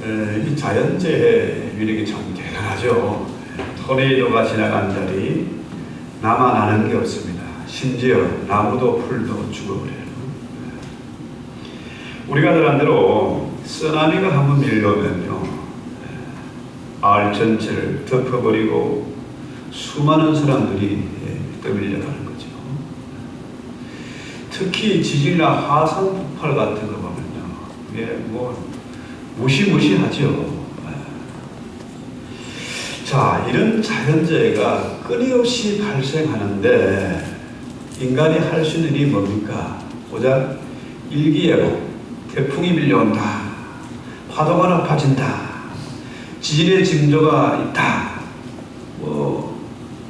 이 자연재해 위력이 참 대단하죠. 토네이도가 지나간 자리 남아나는 게 없습니다. 심지어 나무도 풀도 죽어버려요. 우리가 들 안대로 쓰나미가 한번 밀려오면요, 마을 전체를 덮어버리고 수많은 사람들이 떠밀려가는 거죠. 특히 지진이나 화산 폭발 같은 거 보면요, 이게 뭐 무시무시하죠. 자, 이런 자연재해가 끊임없이 발생하는데 인간이 할 수 있는 일이 뭡니까? 보자, 일기예보, 태풍이 밀려온다, 파도가 높아진다, 지진의 징조가 있다,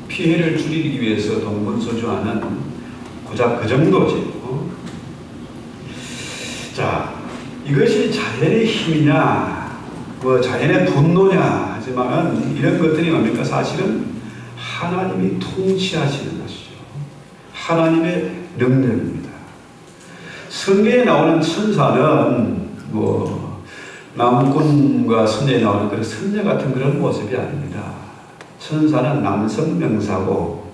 피해를 줄이기 위해서 동분서주하는 고작 그 정도지. 자, 이것이 자연의 힘이냐, 자연의 분노냐 하지만 이런 것들이 뭡니까? 사실은 하나님이 통치하시는 것이죠. 하나님의 능력입니다. 성경에 나오는 천사는 나무꾼과 선녀에 나오는 그런 선녀 같은 그런 모습이 아닙니다. 천사는 남성 명사고,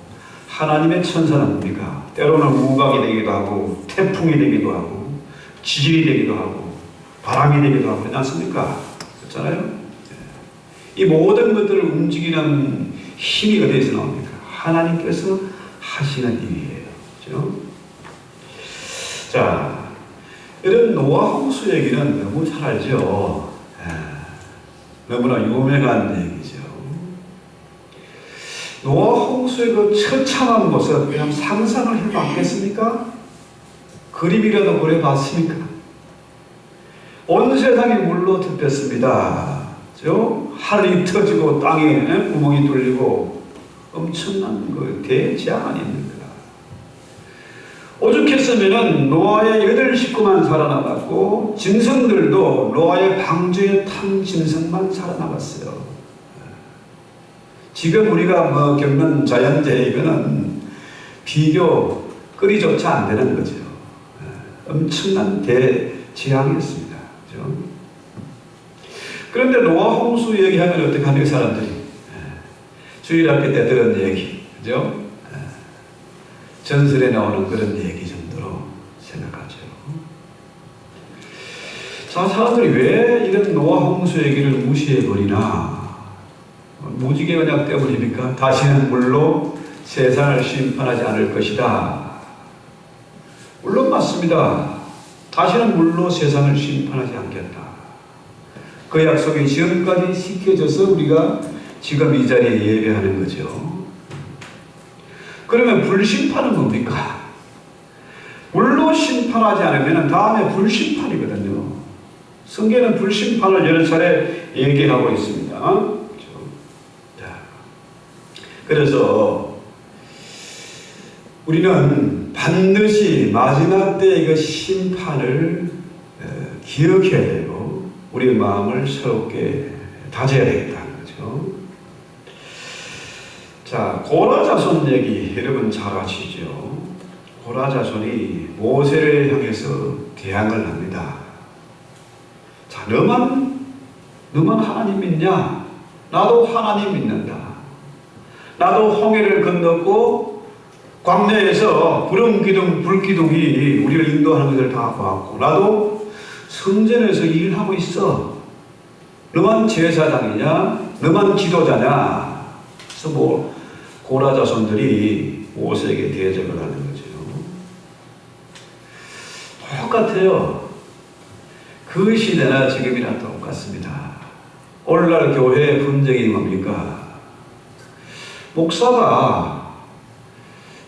하나님의 천사는 뭡니까? 때로는 우박이 되기도 하고, 태풍이 되기도 하고, 지진이 되기도 하고, 바람이 되기도 하고, 그렇지 않습니까? 그렇잖아요? 이 모든 것들을 움직이는 힘이 어디에서 나옵니까? 하나님께서 하시는 일이에요. 그렇죠? 자, 이런 노아 홍수 얘기는 너무 잘 알죠. 너무나 유명한 얘기죠. 노아 홍수의 그 처참한 모습 그냥 상상을 해봤겠습니까? 그림이라도 그려봤습니까? 온 세상이 물로 덮였습니다. 하늘이 터지고 땅에 구멍이 뚫리고 엄청난 그 대재앙이 있는 거다. 오죽했으면은 노아의 8 식구만 살아남았고 짐승들도 노아의 방주에 탄 짐승만 살아남았어요. 지금 우리가 겪는 자연재해는 비교 끓이조차 안 되는 거죠. 엄청난 대재앙이었습니다. 그렇죠? 그런데 노아 홍수 얘기하면 어떻게 하는 사람들이 주일학교 때 들은 얘기, 그죠? 전설에 나오는 그런 얘기 정도로 생각하죠. 자, 사람들이 왜 이런 노아 홍수 얘기를 무시해버리나? 무지개 언약 때문입니까? 다시는 물로 세상을 심판하지 않을 것이다. 물론 맞습니다. 다시는 물로 세상을 심판하지 않겠다. 그 약속이 지금까지 지켜져서 우리가 지금 이 자리에 예배하는 거죠. 그러면 불심판은 뭡니까? 물로 심판하지 않으면 다음에 불심판이거든요. 성경은 불심판을 여러 차례 얘기하고 있습니다. 그래서 우리는 반드시 마지막 때 그 심판을 기억해야 되고 우리의 마음을 새롭게 다져야 되겠다는 거죠. 자, 고라 자손 얘기 여러분 잘 아시죠? 고라 자손이 모세를 향해서 대항을 합니다. 자, 너만 하나님 믿냐? 나도 하나님 믿는다. 나도 홍해를 건넜고 광야에서 구름 기둥 불 기둥이 우리를 인도하는 것을 다 보았고 나도 성전에서 일을 하고 있어. 너만 제사장이냐? 너만 지도자냐? 그래서 고라 자손들이 모세에게 대적을 하는 거죠. 똑같아요. 그 시대나 지금이나 똑같습니다. 오늘날 교회의 분쟁이 뭡니까? 목사가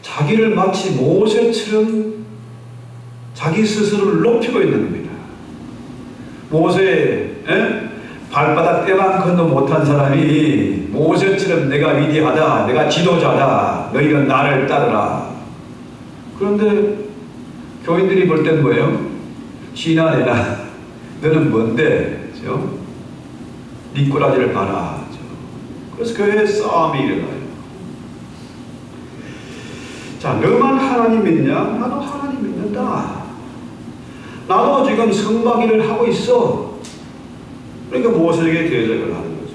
자기를 마치 모세처럼 자기 스스로를 높이고 있는 겁니다. 모세, 발바닥 때만큼도 못한 사람이 모세처럼 내가 위대하다, 내가 지도자다, 너희가 나를 따르라. 그런데 교인들이 볼 땐 뭐예요? 지나내나 너는 뭔데? 네 꼬라지를 봐라. 그래서 교회에 싸움이 일어나요. 자, 너만 하나님 믿냐? 나도 하나님 믿는다. 나도 지금 성막일을 하고 있어. 그러니까 모세에게 대적을 하는 거죠.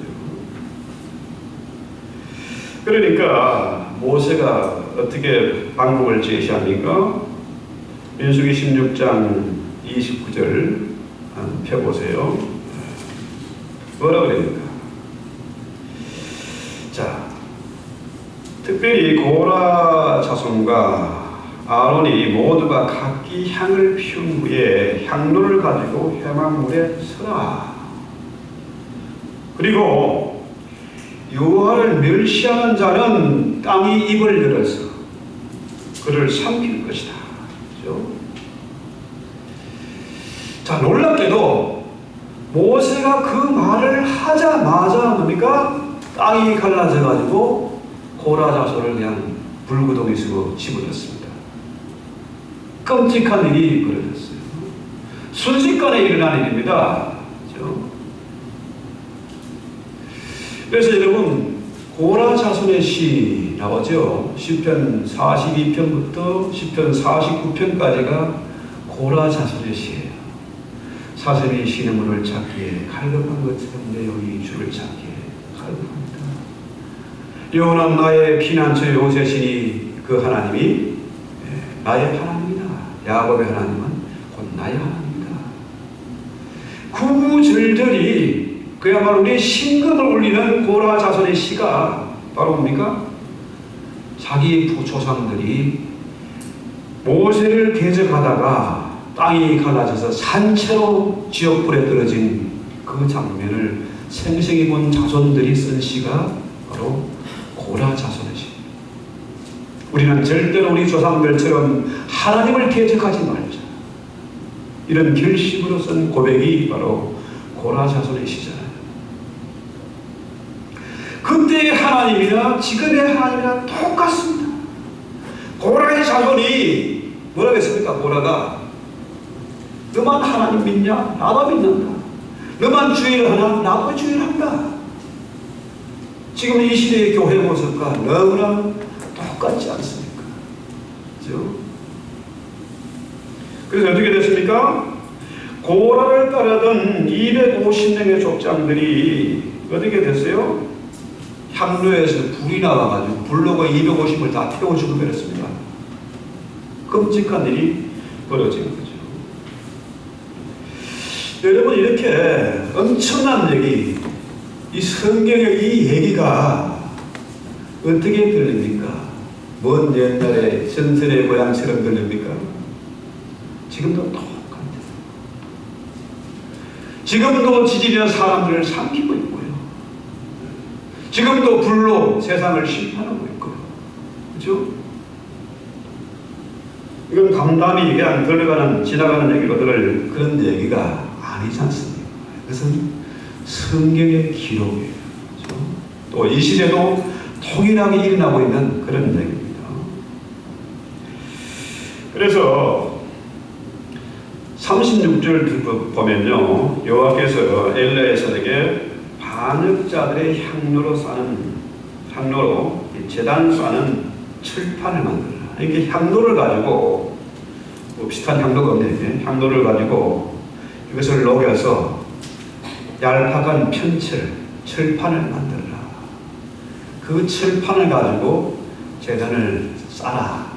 그러니까 모세가 어떻게 방법을 제시합니까? 민수기 16장 29절 펴보세요. 뭐라 그럽니까? 자, 특별히 고라 자손과 아론이 모두가 각기 향을 피운 후에 향로를 가지고 회막물에 서라. 그리고 여호와를 멸시하는 자는 땅이 입을 열어서 그를 삼킬 것이다. 그렇죠? 자, 놀랍게도 모세가 그 말을 하자마자 뭡니까? 땅이 갈라져 가지고 고라 자손을 그냥 불구덩이 속으로 집어넣습니다. 끔찍한 일이 벌어졌어요. 순식간에 일어난 일입니다. 그렇죠? 그래서 여러분, 고라 자손의 시 나오죠. 시편 42편부터 시편 49편까지가 고라 자손의 시예요. 사슴이 시냇물을 찾기에 갈급한 것처럼 내 영이 주를 찾기에 갈급합니다. 영원한 나의 피난처 요새시니 그 하나님이 나의 하나님이다. 야곱의 하나님은 곧 나의 하나님이다. 구구절절이 그야말로 우리의 심금을 울리는 고라 자손의 시가 바로 뭡니까? 자기 조상들이 모세를 대적하다가 땅이 갈라져서 산채로 지옥불에 떨어진 그 장면을 생생히 본 자손들이 쓴 시가 바로 고라 자손의 시. 우리는 절대로 우리 조상들처럼 하나님을 대적하지 말자. 이런 결심으로 쓴 고백이 바로 고라 자손의 시잖아요. 그때의 하나님이나 지금의 하나님이나 똑같습니다. 고라의 자손이 뭐라고 했습니까? 고라가 너만 하나님 믿냐? 나도 믿는다. 너만 주의를 하나? 나도 주의를 한다. 지금 이 시대의 교회 모습과 너무나 똑같지 않습니까? 그렇죠? 그래서 어떻게 됐습니까? 고라를 따르던 250명의 족장들이 어떻게 됐어요? 향로에서 불이 나와가지고 불로가 250을 다 태워 죽어버렸습니다. 끔찍한 일이 벌어진 거죠. 여러분, 이렇게 엄청난 얘기, 이 성경의 이 얘기가 어떻게 들립니까? 먼 옛날에 전설의 고향처럼 들립니까? 지금도 똑같아요. 지금도 지질이나 사람들을 삼키고 있고요. 지금도 불로 세상을 심판하고 있고요. 그렇죠? 이건 감담이 그냥 지나가는 얘기로 들을 그런 얘기가 아니지 않습니까? 그것은 성경의 기록이에요. 그렇죠? 또 이 시대도 통일하게 일어나고 있는 그런 얘기입니다. 그래서 36절 보면요, 여호와께서 엘리야에게 반역자들의 향로로 제단 싸는 철판을 만들라. 이렇게 향로를 가지고, 뭐 비슷한 향로가 없는데 향로를 가지고 이것을 녹여서 얄팍한 철판을 만들라. 그 철판을 가지고 제단을 싸라.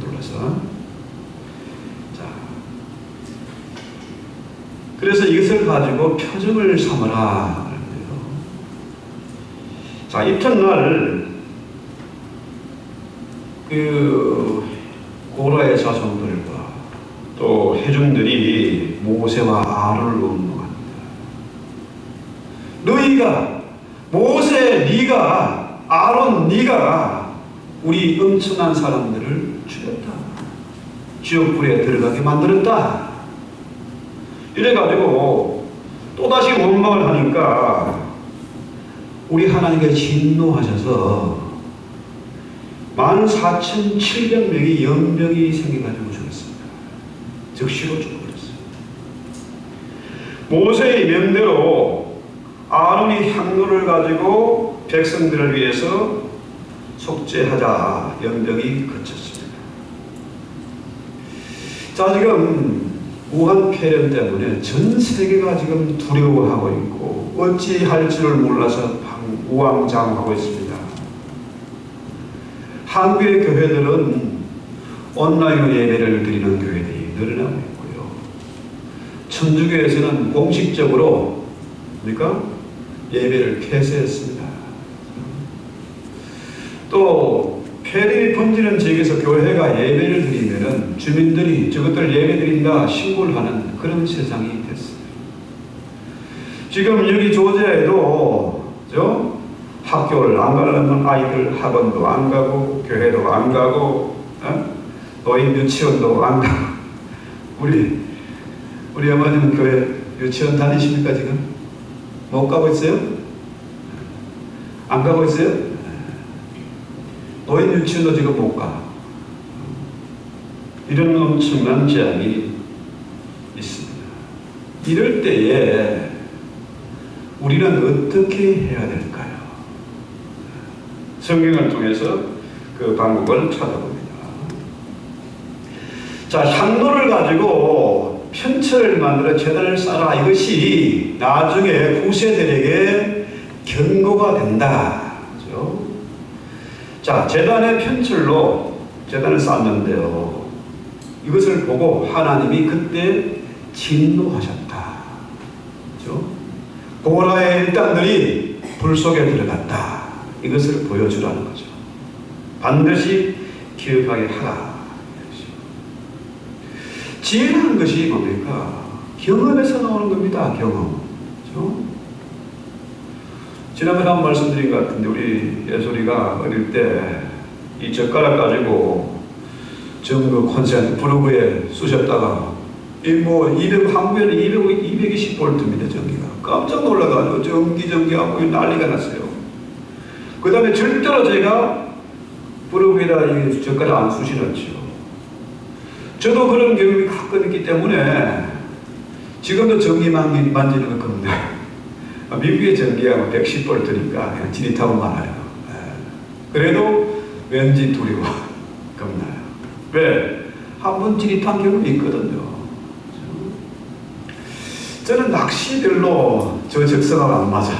눌러서. 자, 그래서 이것을 가지고 표적을 삼으라. 자, 이튿날 그 고라의 자손들과 또 회중들이 모세와 아론을 운동합니다. 너희가, 모세 네가, 아론 네가 우리 엄청난 사람들을 죽였다. 지옥불에 들어가게 만들었다. 이래가지고 또다시 원망을 하니까 우리 하나님께 진노하셔서 14,700명이 연병이 생겨가지고 죽었습니다. 즉시로 죽어버렸어요. 모세의 명대로 아론이 향로를 가지고 백성들을 위해서 속죄하자 연병이 그쳤습니다. 자, 지금 우한 폐렴 때문에 전 세계가 지금 두려워하고 있고 어찌할 줄을 몰라서 우왕좌왕하고 있습니다. 한국의 교회들은 온라인으로 예배를 드리는 교회들이 늘어나고 있고요. 천주교에서는 공식적으로 그러니까 예배를 폐쇄했습니다. 또 폐렴이 번지는 지역에서 교회가 예배를 드리면은 주민들이 저것들 예배 드린다 신고를 하는 그런 세상이 됐어요. 지금 여기 조지아에도 학교를 안 가는 아이들 학원도 안 가고 교회도 안 가고 노인 유치원도 안 가고 우리 어머니는 교회 유치원 다니십니까 지금? 못 가고 있어요? 안 가고 있어요? 노인 유치원도 지금 못 가. 이런 엄청난 재앙이 있습니다. 이럴 때에 우리는 어떻게 해야 될까요? 성경을 통해서 그 방법을 찾아봅니다. 자, 향로를 가지고 편철을 만들어 제단을 쌓아 이것이 나중에 후세들에게 경고가 된다. 그렇죠? 자, 제단의 편철로 제단을 쌓는데요. 이것을 보고 하나님이 그때 진노하셨다. 그렇죠? 고라의 일당들이 불 속에 들어갔다. 이것을 보여주라는 거죠. 반드시 기억하게 하라. 지혜라는 것이 뭡니까? 경험에서 나오는 겁니다. 경험. 그렇죠? 지난번에 한 번 말씀드린 것 같은데 우리 예솔이가 어릴 때 이 젓가락 가지고 전부 콘센트 블로그에 쑤셨다가 한국에는 220볼트입니다. 전기가. 깜짝 놀라가지고 전기하고 난리가 났어요. 그 다음에 절대로 제가 블로그에다 이 젓가락 안 쑤시는죠. 저도 그런 경험이 가끔 있기 때문에 지금도 전기 만지는 거 겁나요. 미국의 전기가 110볼트니까 그냥 지릿하고 많아요. 그래도 왠지 두려워. 겁나요. 왜? 한번 지릿한 경험이 있거든요. 저는 낚시들로 저 적성하고 안 맞아.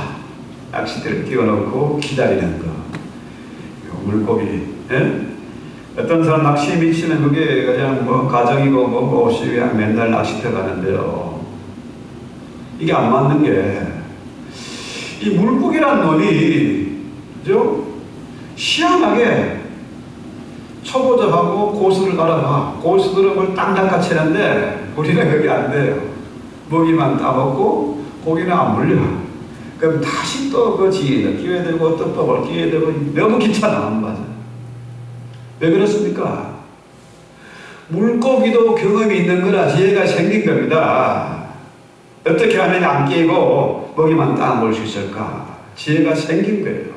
낚시대를 끼워놓고 기다리는 거. 물고기. 예? 어떤 사람 낚시 미치는 그게 그냥 가정이고 없이 그냥 맨날 낚시터 가는데요. 이게 안 맞는 게 이 물고기란 놈이 그죠? 희한하게 초보자하고 고수를 알아봐. 고수들은 뭘 땅땅같이 하는데 우리는 그게 안 돼요. 먹이만 따먹고 고기는 안 물려. 그럼 다시 또 그 지혜를 끼워야 되고 떡밥을 끼워야 되고 너무 귀찮아. 안 맞아. 왜 그렇습니까? 물고기도 경험이 있는 거라 지혜가 생긴 겁니다. 어떻게 하면 안 끼고 먹이만 딱 먹을 수 있을까? 지혜가 생긴 거예요.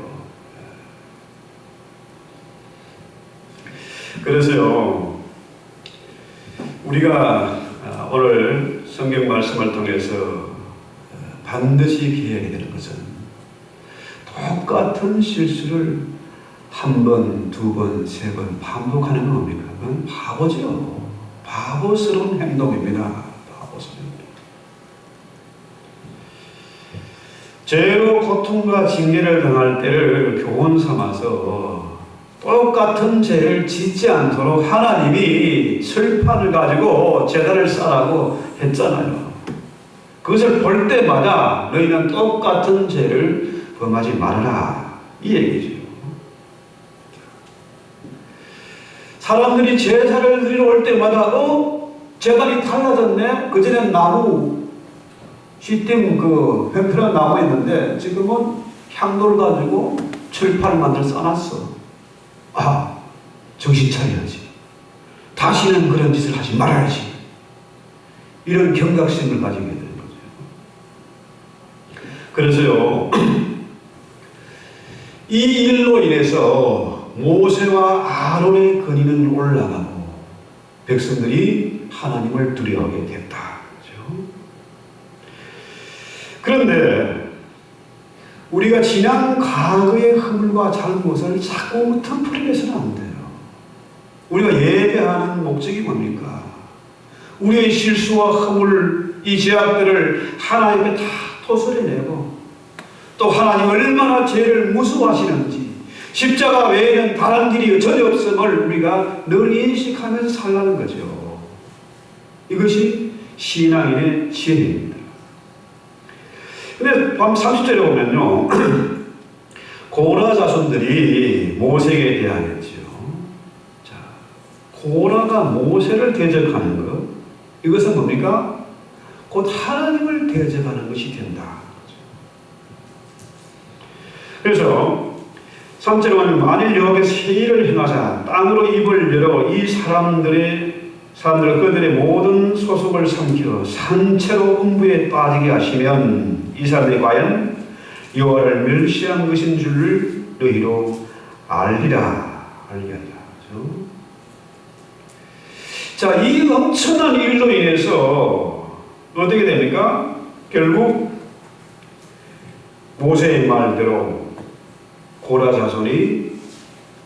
그래서요, 우리가 오늘 성경 말씀을 통해서 반드시 기억해야 되는 것은 똑같은 실수를 한 번, 두 번, 세 번 반복하는 건 뭡니까? 그건 바보죠. 바보스러운 행동입니다. 바보스러운. 죄로 고통과 징계를 당할 때를 교훈 삼아서 똑같은 죄를 짓지 않도록 하나님이 철판을 가지고 제단을 쌓으라고 했잖아요. 그것을 볼 때마다 너희는 똑같은 죄를 범하지 말아라. 이 얘기죠. 사람들이 제사를 드리러 올 때마다 제단이 달라졌네? 그전엔 나무 시댐 그 형편한 나무였는데 지금은 향로를 가지고 철판을 만들어 써놨어. 아, 정신 차려야지. 다시는 그런 짓을 하지 말아야지. 이런 경각심을 가지게 되는 거죠. 그래서요, 이 일로 인해서 모세와 아론의 건의는 올라가고 백성들이 하나님을 두려워하게 됐다. 그런데 우리가 지난 과거의 허물과 잘못을 자꾸 덤프려서는 안 돼요. 우리가 예배하는 목적이 뭡니까? 우리의 실수와 허물, 이 죄악들을 하나님께 다 토설해내고 또 하나님 얼마나 죄를 무서워하시는지 십자가 외에는 다른 길이 전혀 없음을 우리가 늘 인식하면서 살라는 거죠. 이것이 신앙인의 지혜입니다. 근데 30절에 보면요, 고라 자손들이 모세에게 대하였지요. 자, 고라가 모세를 대적하는 것, 이것은 뭡니까? 곧 하나님을 대적하는 것이 된다. 그래서 3절에 보면 만일 여호와께서 회의를 행하사 땅으로 입을 열어 이 사람들 그들의 모든 소속을 삼켜 산채로 음부에 빠지게 하시면 이 사람들이 과연 여호와를 멸시한 것인 줄을 너희로 알리라. 알게 하리라. 그렇죠? 자, 이 엄청난 일로 인해서 어떻게 됩니까? 결국 모세의 말대로 고라 자손이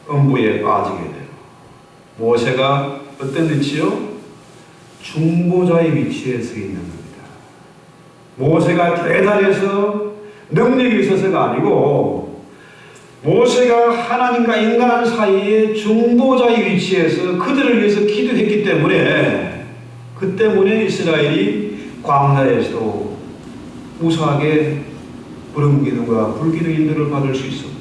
음부에 빠지게 돼요. 모세가 어떤 위치요? 중보자의 위치에 서 있는 겁니다. 모세가 대단해서 능력이 있어서가 아니고 모세가 하나님과 인간 사이의 중보자의 위치에서 그들을 위해서 기도했기 때문에 그 때문에 이스라엘이 광야에서도 무사하게 부름기도와 불기도 인도를 받을 수 있었고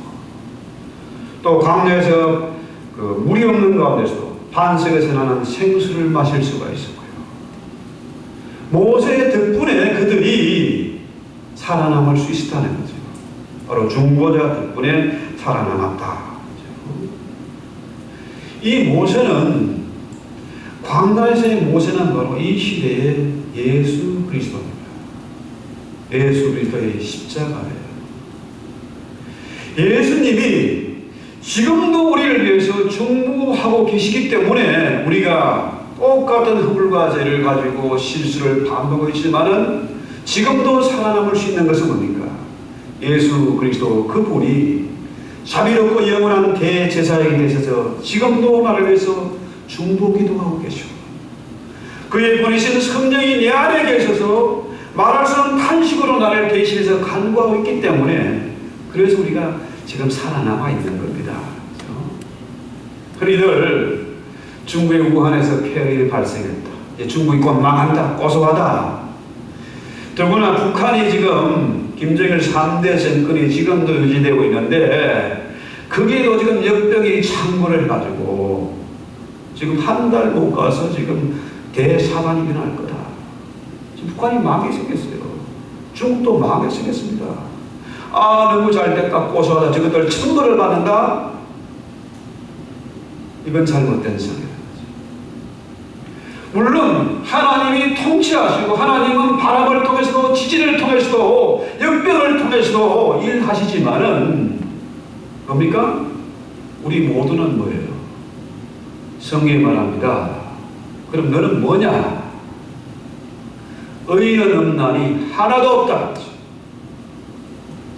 또 광야에서 그 물이 없는 가운데서도 반석에서 나는 생수를 마실 수가 있었고요. 모세의 덕분에 그들이 살아남을 수 있었다는 거죠. 바로 중보자 덕분에 살아남았다. 이 모세는 광야에서의 모세는 바로 이 시대의 예수 그리스도입니다. 예수 그리스도의 십자가예요. 예수님이 지금도 우리를 위해서 중보하고 계시기 때문에 우리가 똑같은 허물과 죄를 가지고 실수를 반복하고 있지만은 지금도 살아남을 수 있는 것은 뭡니까? 예수 그리스도 그분이 자비롭고 영원한 대제사장이 되셔서 지금도 나를 위해서 중보기도 하고 계시고 그의 보내신 성령이 내 안에 계셔서 말할 수 없는 탄식으로 나를 대신해서 간구하고 있기 때문에 그래서 우리가 지금 살아남아 있는 겁니다. 흔히들 중국의 우한에서 폐혈이 발생했다. 중국이 곧 망한다. 고소하다. 더구나 북한이 지금 김정일 3대 정권이 지금도 유지되고 있는데 거기에도 지금 역병이 창궐을 해가지고 지금 한 달 못 가서 지금 대사관이 일어날 거다. 지금 북한이 망하게 생겼어요. 중국도 망하게 생겼습니다. 아, 너무 잘 됐다. 고소하다. 저것들 천벌을 받는다. 이건 잘못된 생각이에요. 물론 하나님이 통치하시고 하나님은 바람을 통해서도 지진을 통해서도 역병을 통해서도 일하시지만은 뭡니까? 우리 모두는 뭐예요? 성경이 말합니다. 그럼 너는 뭐냐? 의인은 없나니 하나도 없다.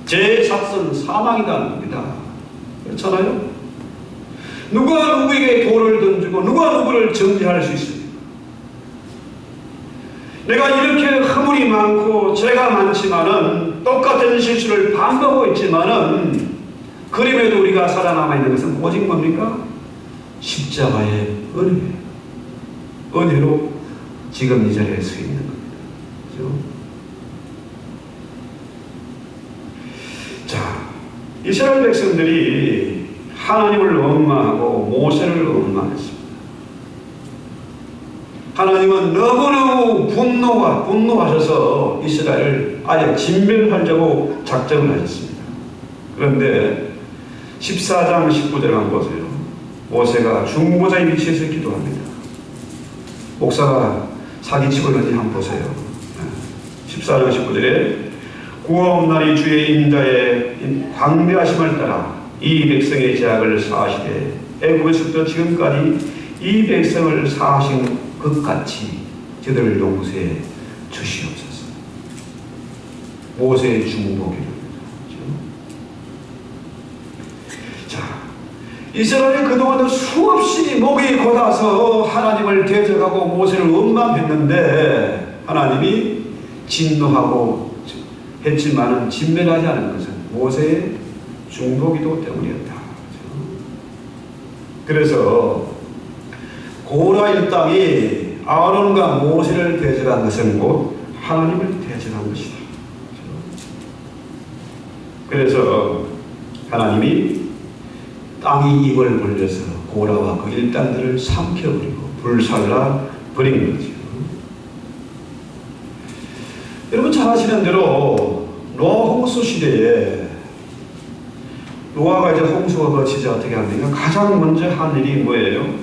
죄의 삭은 사망이라는 겁니다. 그렇잖아요? 누가 누구에게 돌을 던지고 누가 누구를 정죄할 수 있습니까? 내가 이렇게 허물이 많고 죄가 많지만은 똑같은 실수를 반복하고 있지만은 그림에도 우리가 살아남아 있는 것은 오직 뭡니까? 십자가의 은혜예요. 은혜로 지금 이 자리에 서 있는 겁니다. 그렇죠? 자, 이스라엘 백성들이 하나님을 원망하고 모세를 원망했습니다. 하나님은 너무너무 분노하셔서 이스라엘을 아예 진멸하려고 작정을 하셨습니다. 그런데 14장 19절 한번 보세요. 모세가 중보자의 위치에서 기도합니다. 목사가 사기치고 있는지 한번 보세요. 14장 19절에 구원나리 주의 인자의 광대하심을 따라 이 백성의 죄악을 사하시되 애굽에서부터 지금까지 이 백성을 사하신 것 같이 저들을 용서해 주시옵소서. 모세의 중보기도입니다. 자, 이스라엘이 그동안 수없이 목이 곧아서 하나님을 대적하고 모세를 원망했는데 하나님이 진노하고 했지만은 진멸하지 않은 것은 모세의 중보기도 때문이었다. 그래서 고라 일당이 아론과 모세를 대적한 것은 곧 하나님을 대적한 것이다. 그래서 하나님이 땅이 입을 벌려서 고라와 그 일당들을 삼켜버리고 불살라 버린 거죠. 여러분 잘 아시는 대로 노아 홍수 시대에 노아가 이제 홍수가 거치지 어떻게 합니까? 가장 먼저 한 일이 뭐예요?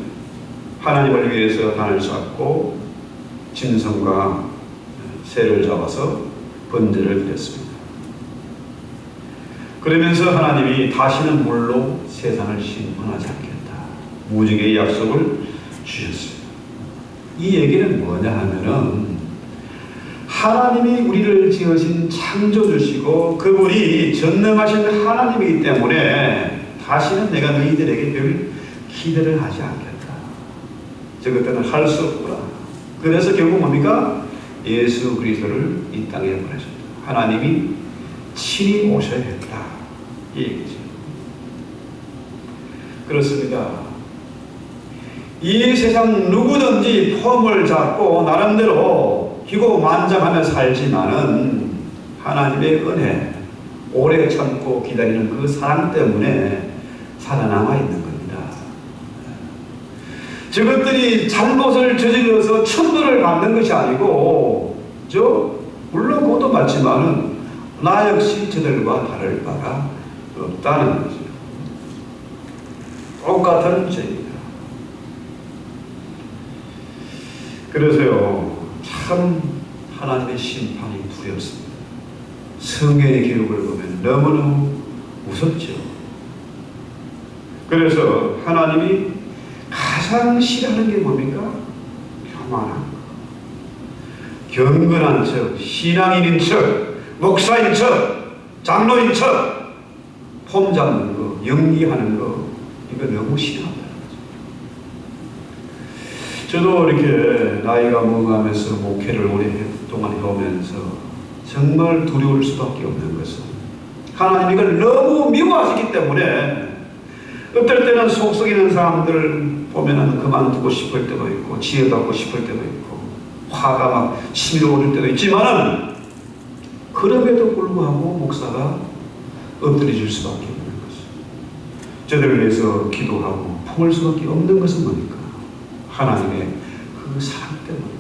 하나님을 위해서 단을 쌓고 짐승과 새를 잡아서 번제를 드렸습니다. 그러면서 하나님이 다시는 물로 세상을 심판하지 않겠다. 무지개의 약속을 주셨어요. 이 얘기는 뭐냐 하면은 하나님이 우리를 지으신 창조주시고 그분이 전능하신 하나님이기 때문에 다시는 내가 너희들에게 별 기대를 하지 않겠다. 저것들은 할 수 없구나. 그래서 결국 뭡니까? 예수 그리스도를 이 땅에 보내셨다. 하나님이 친히 오셔야겠다. 이 얘기죠. 그렇습니다. 이 세상 누구든지 폼을 잡고 나름대로 기고만장하며 살지만은 하나님의 은혜, 오래 참고 기다리는 그 사랑 때문에 살아남아 있는 겁니다. 저것들이 잘못을 저질러서 천벌을 받는 것이 아니고, 물론 그것도 맞지만은 나 역시 저들과 다를 바가 없다는 거죠. 똑같은 죄입니다. 그래서요, 참 하나님의 심판이 두렵습니다. 성경의 기록을 보면 너무너무 무섭죠. 그래서 하나님이 가장 싫어하는 게 뭡니까? 교만한 것, 경건한 척, 신앙인인 척, 목사인 척, 장로인 척, 폼 잡는 거, 연기하는 거, 이거 너무 싫어한다는 거죠. 저도 이렇게 나이가 먹어가면서 목회를 오랫동안 해오면서 정말 두려울 수밖에 없는 것은 하나님 이걸 너무 미워하시기 때문에 어떨 때는 속 썩이는 사람들을 보면은 그만두고 싶을 때도 있고 지혜받고 싶을 때도 있고 화가 막 치밀어 오를 때도 있지만은 그럼에도 불구하고 목사가 엎드려질 수밖에 없는 것이죠. 저들을 위해서 기도하고 품을 수밖에 없는 것은 뭡니까? 하나님의 그 사랑 때문입니다.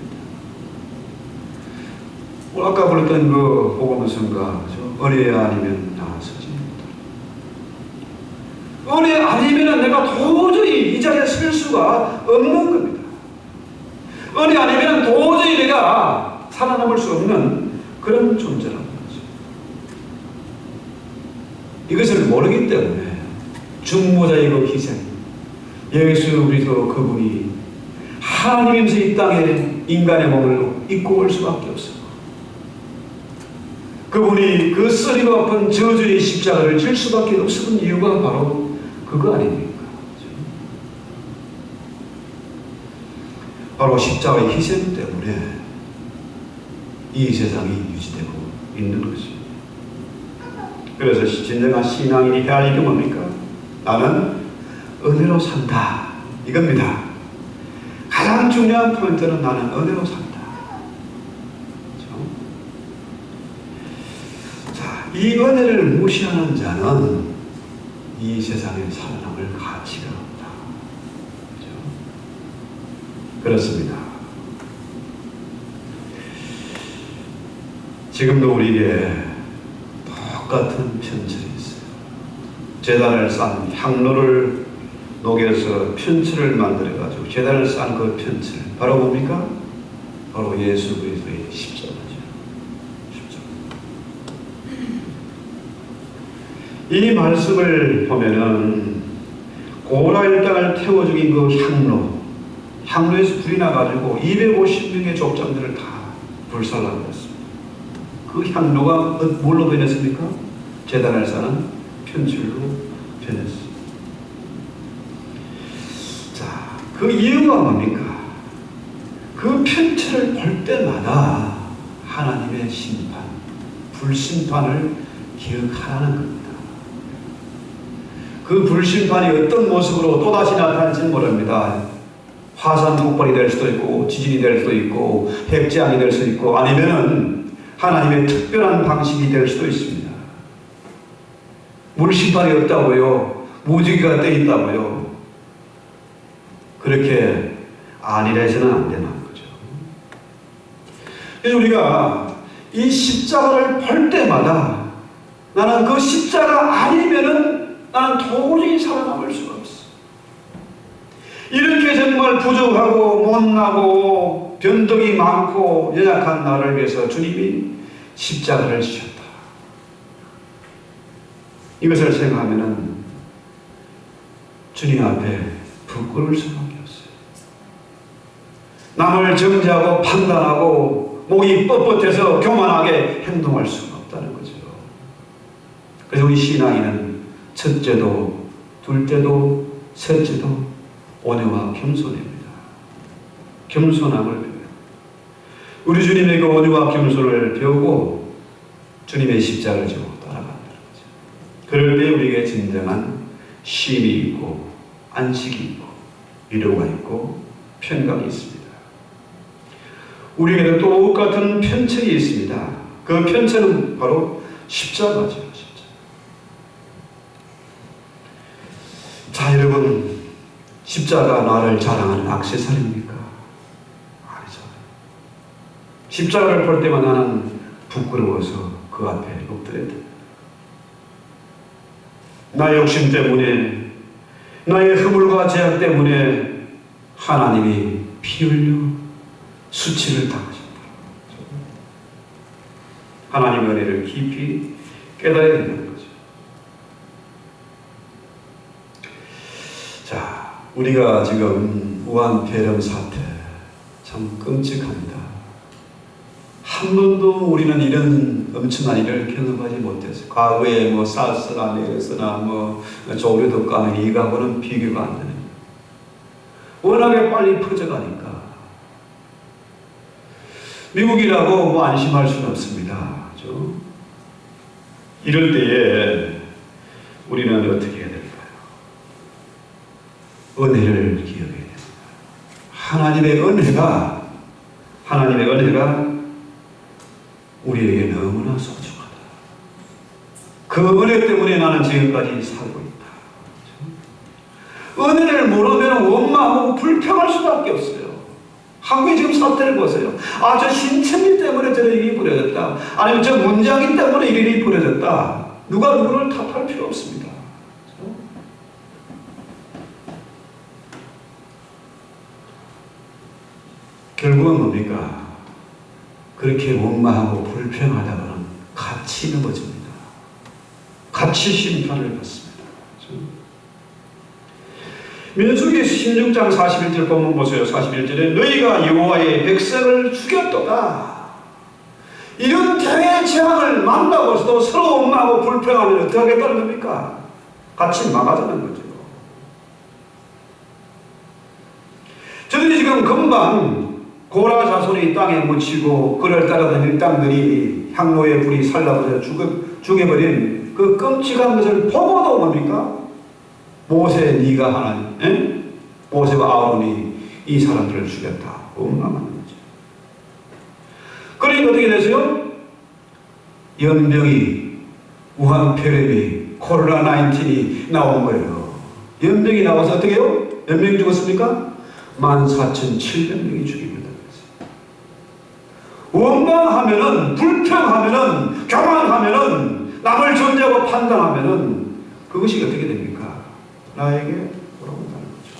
아까 불렀던 그 복음성가 은혜 아니면 나서지 못한다. 은혜 아니면 내가 도저히 이 자리에 설 수가 없는 겁니다. 은혜 아니면 도저히 내가 살아남을 수 없는 그런 존재라는 거죠. 이것을 모르기 때문에 중보자이고 희생, 예수 그리스도 그분이 하나님이면서 이 땅에 인간의 몸을 입고 올 수밖에 없어요. 그분이 그 쓰리고 아픈 저주의 십자가를 질 수밖에 없었던 이유가 바로 그거 아닙니까? 바로 십자가의 희생 때문에 이 세상이 유지되고 있는 것입니다. 그래서 진정한 신앙인이 해야 할 일이 뭡니까? 나는 은혜로 산다. 이겁니다. 가장 중요한 포인트는 나는 은혜로 산다. 자, 이 은혜를 무시하는 자는 이 세상에 살아남을 가치가 없다. 그렇습니다. 지금도 우리에게 똑같은 편철이 있어요. 제단을 쌓은 향로를 녹여서 편철을 만들어가지고 제단을 쌓은 그 편철 바로 뭡니까? 바로 예수 그리스도의 십자가죠. 십자가. 이 말씀을 보면은 고라 일당을 태워 죽인 그 향로에서 불이 나가지고 250명의 족장들을 다 불살라버렸습니다. 그 향로가 뭘로 변했습니까? 제단을 쌓는 편철로 변했습니다. 그 이유가 뭡니까? 그 편체를 볼 때마다 하나님의 심판, 불심판을 기억하라는 겁니다. 그 불심판이 어떤 모습으로 또다시 나타날지는 모릅니다. 화산 폭발이 될 수도 있고, 지진이 될 수도 있고, 핵재앙이 될 수도 있고, 아니면은 하나님의 특별한 방식이 될 수도 있습니다. 물심판이 없다고요? 무지개가 떠 있다고요? 그렇게 안일해서는 안 되는 거죠. 그래서 우리가 이 십자가를 볼 때마다 나는 그 십자가 아니면은 나는 도저히 살아남을 수가 없어. 이렇게 정말 부족하고 못나고 변덕이 많고 연약한 나를 위해서 주님이 십자가를 지셨다. 이것을 생각하면은 주님 앞에 부끄러울 수밖에 없어요. 남을 정죄하고 판단하고 목이 뻣뻣해서 교만하게 행동할 수가 없다는 거죠. 그래서 우리 신앙인은 첫째도 둘째도 셋째도 온유와 겸손입니다. 겸손함을 배워요. 우리 주님의 그 온유와 겸손을 배우고 주님의 십자가를 지고 따라간다는 거죠. 그럴 때 우리에게 진정한 쉼이 있고 안식이 있고 위로가 있고 평강이 있습니다. 우리에게도 또 똑같은 편책이 있습니다. 그 편책은 바로 십자가죠. 십자가. 자, 여러분, 십자가 나를 자랑하는 액세서리입니까? 아니죠. 십자가를 볼 때만 나는 부끄러워서 그 앞에 엎드려야 됩니다. 나의 욕심 때문에, 나의 허물과 죄악 때문에 하나님이 피 흘려 수치를 당하셨다. 하나님의 은혜를 깊이 깨달아야 된다는 거죠. 자, 우리가 지금 우한폐렴 사태 참 끔찍합니다. 한 번도 우리는 이런 엄청난 일을 경험하지 못했어요. 과거에 뭐 사스나 메르스나 뭐 조류독감 이거하고는 비교가 안 되는. 워낙에 빨리 퍼져가니까 미국이라고 뭐 안심할 수는 없습니다. 그렇죠? 이럴 때에 우리는 어떻게 해야 될까요? 은혜를 기억해야 됩니다. 하나님의 은혜가 우리에게 너무나 소중하다. 그 은혜 때문에 나는 지금까지 살고 있다. 그렇죠? 은혜를 모르면 원망하고 불평할 수밖에 없어요. 한국의 지금 사태를 보세요. 아, 저 신천지 때문에 저런 일이 벌어졌다. 아니면 저 문장이 때문에 이런 일이 벌어졌다. 누가 누구를 탓할 필요 없습니다. 그렇죠? 결국은 뭡니까? 그렇게 원망하고 불평하다가는 같이 넘어집니다. 같이 심판을 받습니다. 그렇죠? 민수기 16장 41절 본문 보세요. 41절에 너희가 여호와의 백성을 죽였도다. 이런 대의 재앙을 만나고서도 서로 원망하고 불평하면 어떻게 하겠다는 겁니까? 같이 망하자는 거죠. 저들이 지금 금방 고라 자손이 땅에 묻히고 그를 따라다니는 땅들이 향로의 불이 살라버려 죽여버린 그 끔찍한 것을 보고도 뭡니까? 모세 네가 하나님, 모세와 아론이 이 사람들을 죽였다. 원망하는 거죠. 그러니까 어떻게 되세요? 연병이, 우한폐렴이, 코로나19이 나온 거예요. 연병이 나와서 어떻게 해요? 몇 명이 죽었습니까? 14,700명이 죽입니다. 원망하면은, 불평하면은, 교만하면은, 남을 존재하고 판단하면은 그것이 어떻게 됩니까? 나에게 돌아온다는 거죠.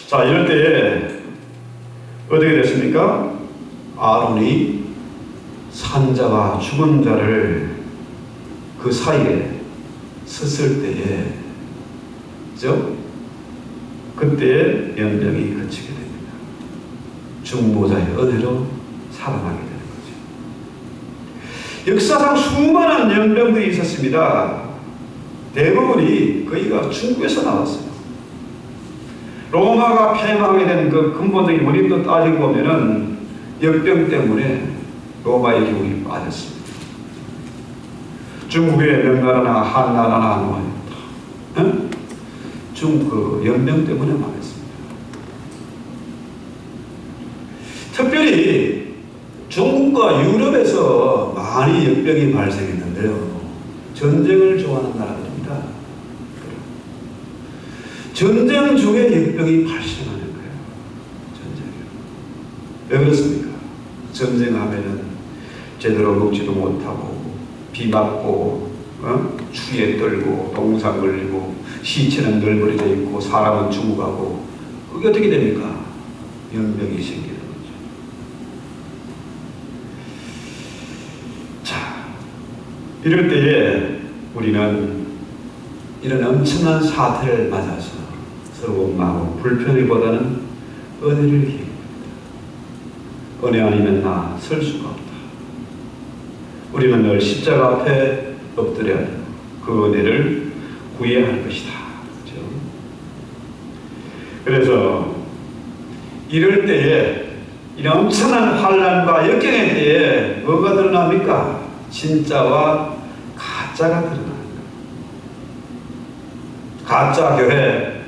자, 이럴 때 어떻게 됐습니까? 아론이 산자와 죽은 자를 그 사이에 섰을 때에, 그죠? 그때 연병이 그치게 됩니다. 중보자의 은혜로 살아나게 되는 거죠. 역사상 수많은 연병들이 있었습니다. 대부분이 거의가 중국에서 나왔어요. 로마가 폐망하게 된 그 근본적인 원인도 따지고 보면은 역병 때문에 로마의 기운이 빠졌습니다. 중국의 명나라나 한나라나 뭐 그 연병 때문에 망했습니다. 특별히 중국과 유럽에서 많이 역병이 발생했는데요. 전쟁을 좋아하는 나라들입니다. 전쟁 중에 역병이 발생하는 거예요. 전쟁이요. 왜 그렇습니까? 전쟁하면은 제대로 먹지도 못하고 비 맞고 추위에 떨고 동상 걸리고 시체는 널브러져 있고 사람은 죽어가고 그게 어떻게 됩니까? 연병이 생기는 거죠. 자, 이럴 때에 우리는 이런 엄청난 사태를 맞아서 서로 원망하고 불평이보다는 은혜를 기입니다. 은혜 아니면 나 설 수가 없다. 우리는 늘 십자가 앞에 엎드려야 되고 그 은혜를 구해야 할 것이다. 그렇죠? 그래서 이럴 때에 이런 엄청난 환난과 역경의 때에 뭐가 드러납니까? 진짜와 가짜가 드러납니다. 가짜 교회,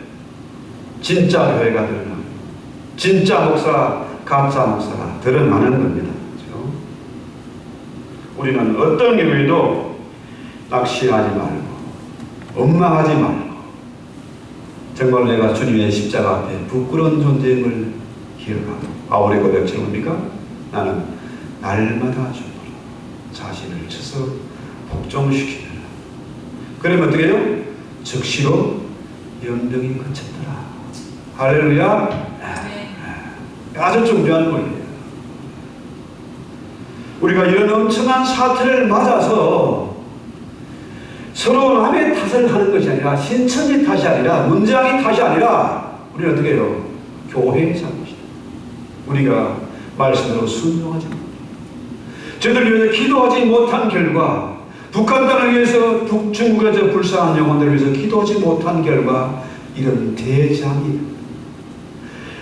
진짜 교회가 드러납니다. 진짜 목사, 가짜 목사가 드러나는 겁니다. 그렇죠? 우리는 어떤 경우에도 낙심하지 말고 원망하지 말고 정말 내가 주님의 십자가 앞에 부끄러운 존재임을 기억하고 바울의 고백처럼 뭡니까? 나는 날마다 죽노라. 자신을 쳐서 복종시키느라. 그러면 어떻게 해요? 즉시로 연병이 그쳤더라. 할렐루야. 아주 중요한 거예요. 우리가 이런 엄청난 사태를 맞아서 서로 남의 탓을 하는 것이 아니라 신천지 탓이 아니라 문장의 탓이 아니라 우리는 어떻게 해요? 교회의 잘못이다. 우리가 말씀으로 순종하지 못해. 저들 위해서 기도하지 못한 결과 북한 땅을 위해서 중국의 저 불쌍한 영혼들을 위해서 기도하지 못한 결과 이런 대장이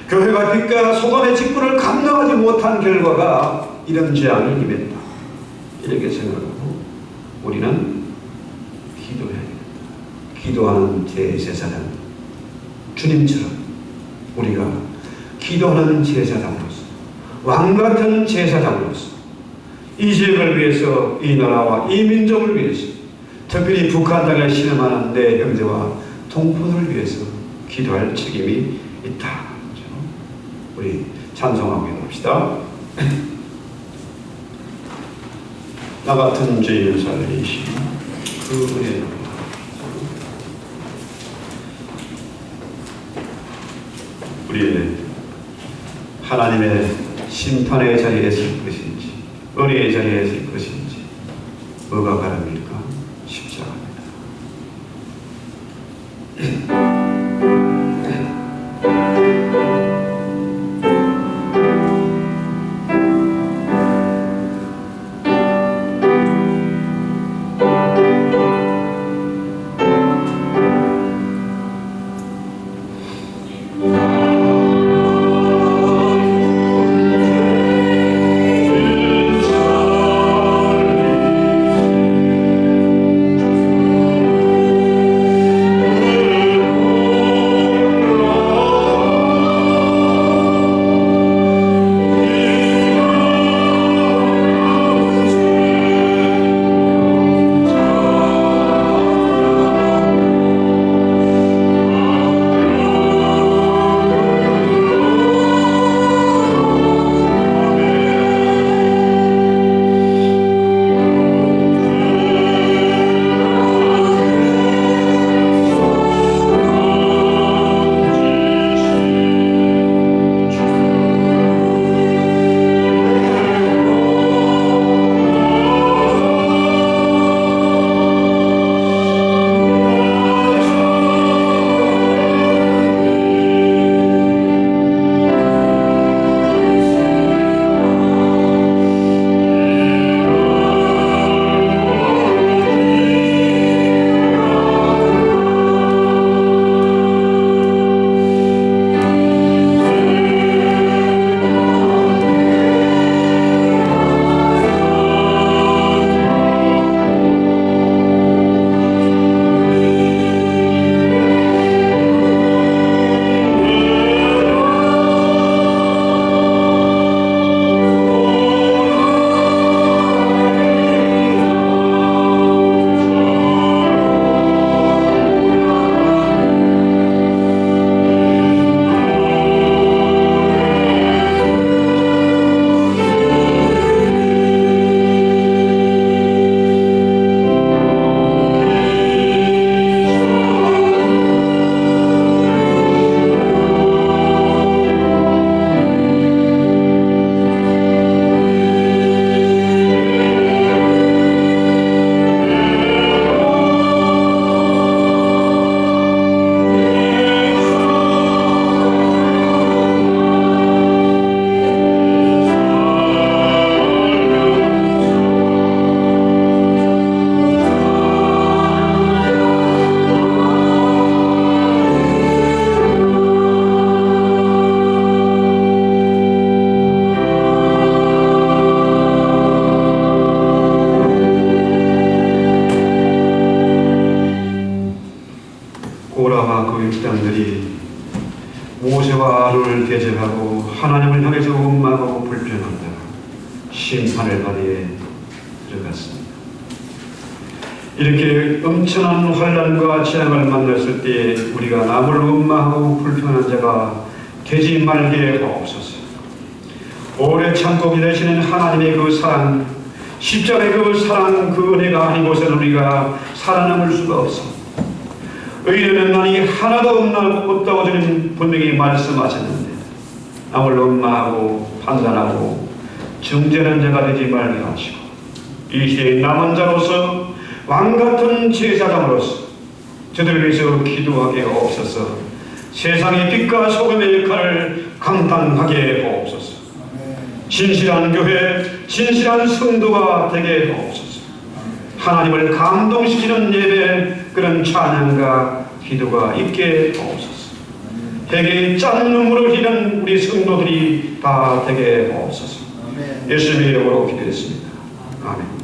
교회가 빛과 소금의 직분을 감당하지 못한 결과가 이런 재앙을 입었다. 이렇게 생각하고 우리는 기도해야 됩니다. 기도하는 제사장 주님처럼 우리가 기도하는 제사장으로서 왕같은 제사장으로서 이 지역을 위해서 이 나라와 이 민족을 위해서 특별히 북한 땅에 신음하는 내 형제와 동포들을 위해서 기도할 책임이 있다. 우리 찬송하고 기도합시다. 나 같은 죄인을 살리신 그 은혜로 우리 하나님의 심판의 자리에 설 것인지 은혜의 자리에 설 것인지 뭐가 가릅니까? 십자가입니다. 백성들이 모세와 아론을 대적하고 하나님을 향해서 원망하고 불평한다. 심판의 자리에 들어갔습니다. 이렇게 엄청난 환난과 재앙을 만났을 때 우리가 남을 원망하고 불평하는 자가 되지 말게 하옵소서. 오래 참고 기다리시는 하나님의 그 사랑, 십자가의 그 사랑, 그 은혜가 아니고서는 우리가 살아남을 수가 없습니다. 의인은 난이 하나도 없다고 주님 분명히 말씀하셨는데 남을 원망하고 판단하고 정죄하는 자가 되지 말게 하시고 이 시대의 남은 자로서 왕같은 제사장으로서 저들을 위해서 기도하게 하옵소서. 세상의 빛과 소금의 역할을 감당하게 하옵소서. 진실한 교회, 진실한 성도가 되게 하옵소서. 하나님을 감동시키는 예배, 그런 찬양과 기도가 있게 하옵소서. 회개의 짠 눈물을 흘리는 우리 성도들이 다 되게 하옵소서. 예수님의 이름으로 기도했습니다. 아멘.